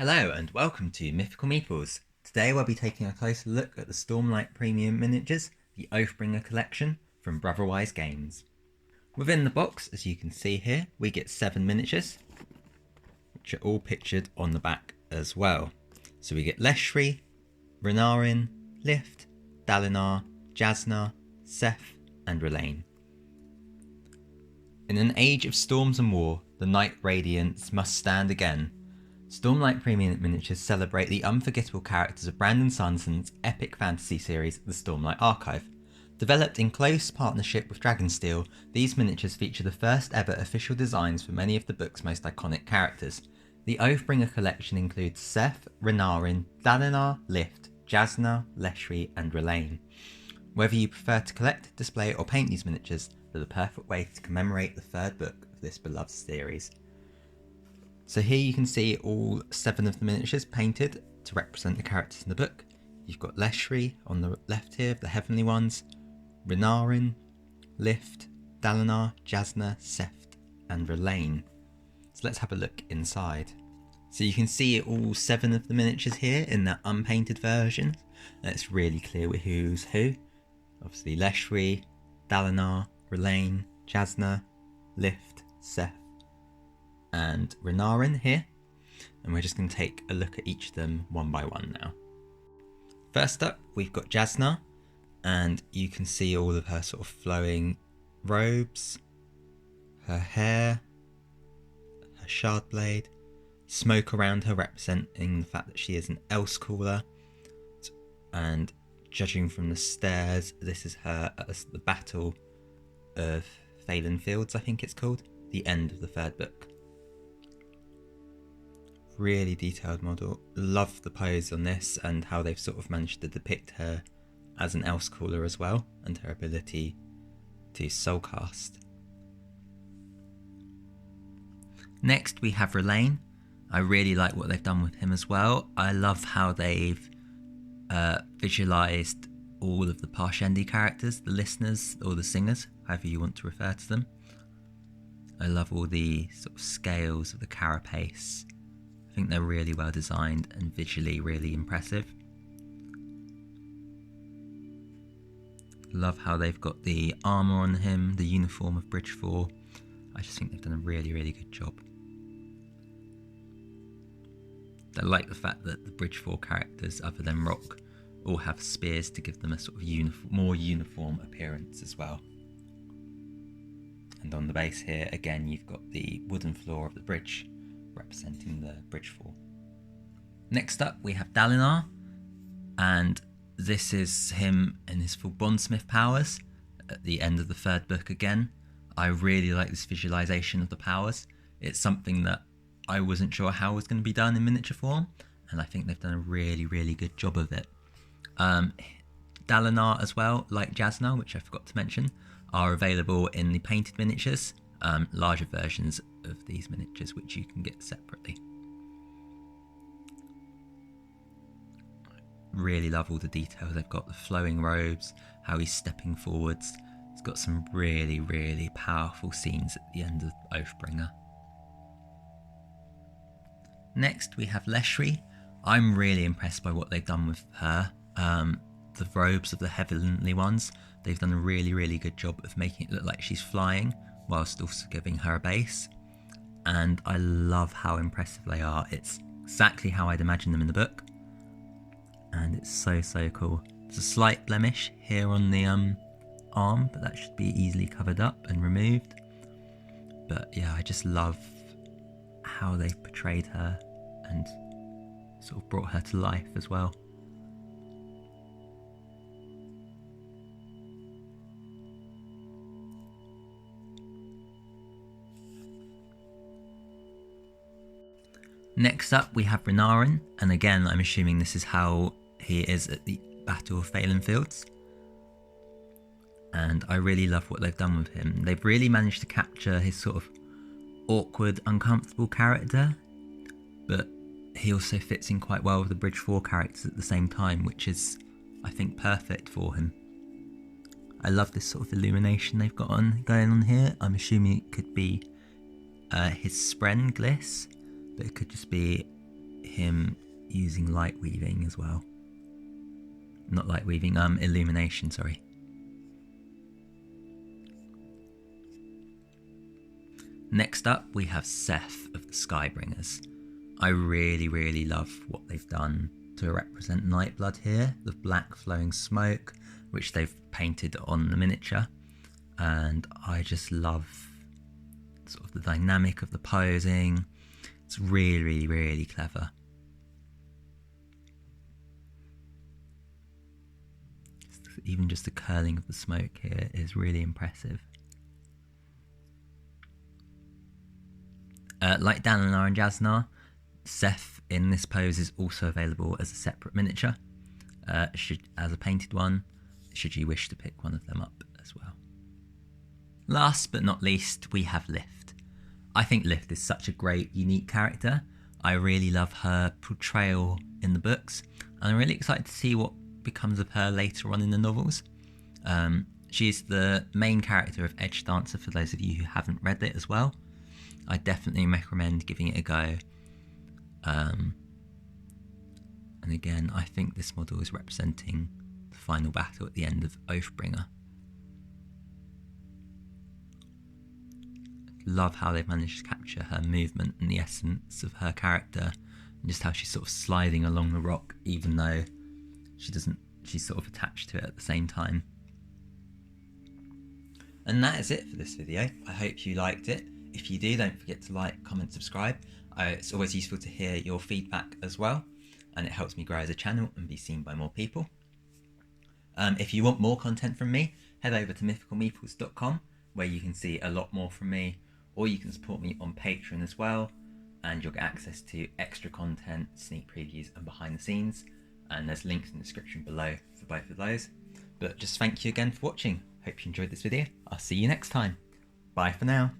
Hello and welcome to Mythical Meeples. Today we'll be taking a closer look at the Stormlight Premium Miniatures, the Oathbringer collection from Brotherwise Games. Within the box, as you can see here, we get 7 miniatures, which are all pictured on the back as well. So we get Leshri, Renarin, Lift, Dalinar, Jasna, Seth and Radain. In an age of storms and war, the Knight Radiance must stand again. Stormlight Premium Miniatures celebrate the unforgettable characters of Brandon Sanderson's epic fantasy series, the Stormlight Archive. Developed in close partnership with Dragonsteel, these miniatures feature the first ever official designs for many of the book's most iconic characters. The Oathbringer collection includes Seth, Renarin, Dalinar, Lift, Jasna, Leshri and Radain. Whether you prefer to collect, display or paint these miniatures, they're the perfect way to commemorate the third book of this beloved series. So here you can see all 7 of the miniatures painted to represent the characters in the book. You've got Leshri on the left here, the Heavenly Ones, Renarin, Lift, Dalinar, Jasna, Seth and Radain. So let's have a look inside. So you can see all 7 of the miniatures here in their unpainted version. And it's really clear who's who. Obviously Leshri, Dalinar, Radain, Jasna, Lift, Seth and Renarin here, and we're just going to take a look at each of them one by one now. First up we've got Jasna, and you can see all of her sort of flowing robes, her hair, her shard blade, smoke around her representing the fact that she is an Elsecaller, and judging from the stairs this is her at the Battle of Phelan Fields, I think it's called, the end of the third book. Really detailed model. Love the pose on this and how they've sort of managed to depict her as an Elsecaller as well, and her ability to soulcast. Next we have Radain. I really like what they've done with him as well. I love how they've visualised all of the Parshendi characters, the listeners or the singers, however you want to refer to them. I love all the sort of scales of the carapace. I think they're really well designed and visually really impressive. Love how they've got the armour on him, the uniform of Bridge 4. I just think they've done a really good job. I like the fact that the Bridge 4 characters, other than Rock, all have spears to give them a sort of more uniform appearance as well. And on the base here, again, you've got the wooden floor of the bridge, representing the Bridge 4. Next up we have Dalinar, and this is him in his full bondsmith powers at the end of the third book again. I really like this visualization of the powers. It's something that I wasn't sure how was going to be done in miniature form, and I think they've done a really good job of it. Dalinar as well, like Jasna, which I forgot to mention, are available in the painted miniatures, larger versions of these miniatures which you can get separately. Really love all the details. They've got the flowing robes, how he's stepping forwards. It's got some really powerful scenes at the end of Oathbringer. Next we have Leshri. I'm really impressed by what they've done with her. The robes of the Heavenly Ones, they've done a really good job of making it look like she's flying whilst also giving her a base, and I love how impressive they are. It's exactly how I'd imagined them in the book, and it's so cool. There's a slight blemish here on the arm, but that should be easily covered up and removed. But yeah, I just love how they've portrayed her and sort of brought her to life as well. Next up we have Renarin, and again I'm assuming this is how he is at the Battle of Phelan Fields. And I really love what they've done with him. They've really managed to capture his sort of awkward, uncomfortable character, but he also fits in quite well with the Bridge 4 characters at the same time, which is, I think, perfect for him. I love this sort of illumination they've got going on here. I'm assuming it could be his Spren Gliss, but it could just be him using light weaving as well. Not light weaving, illumination, sorry. Next up, we have Seth of the Skybringers. I really love what they've done to represent Nightblood here, the black flowing smoke, which they've painted on the miniature. And I just love sort of the dynamic of the posing. It's really clever. Even just the curling of the smoke here is really impressive. Like Dalinar and Jasnar, Seth in this pose is also available as a separate miniature, as a painted one, should you wish to pick one of them up as well. Last but not least, we have Lift. I think Lift is such a great, unique character. I really love her portrayal in the books, and I'm really excited to see what becomes of her later on in the novels. She's the main character of Edge Dancer for those of you who haven't read it as well. I definitely recommend giving it a go. And again, I think this model is representing the final battle at the end of Oathbringer. Love how they've managed to capture her movement and the essence of her character, and just how she's sort of sliding along the rock, even though she's sort of attached to it at the same time. And that is it for this video. I hope you liked it. If you do, don't forget to like, comment, subscribe. It's always useful to hear your feedback as well, and it helps me grow as a channel and be seen by more people. If you want more content from me, head over to mythicalmeeples.com, where you can see a lot more from me, or you can support me on Patreon as well, and you'll get access to extra content, sneak previews and behind the scenes, and there's links in the description below for both of those. But just thank you again for watching. Hope you enjoyed this video. I'll see you next time. Bye for now.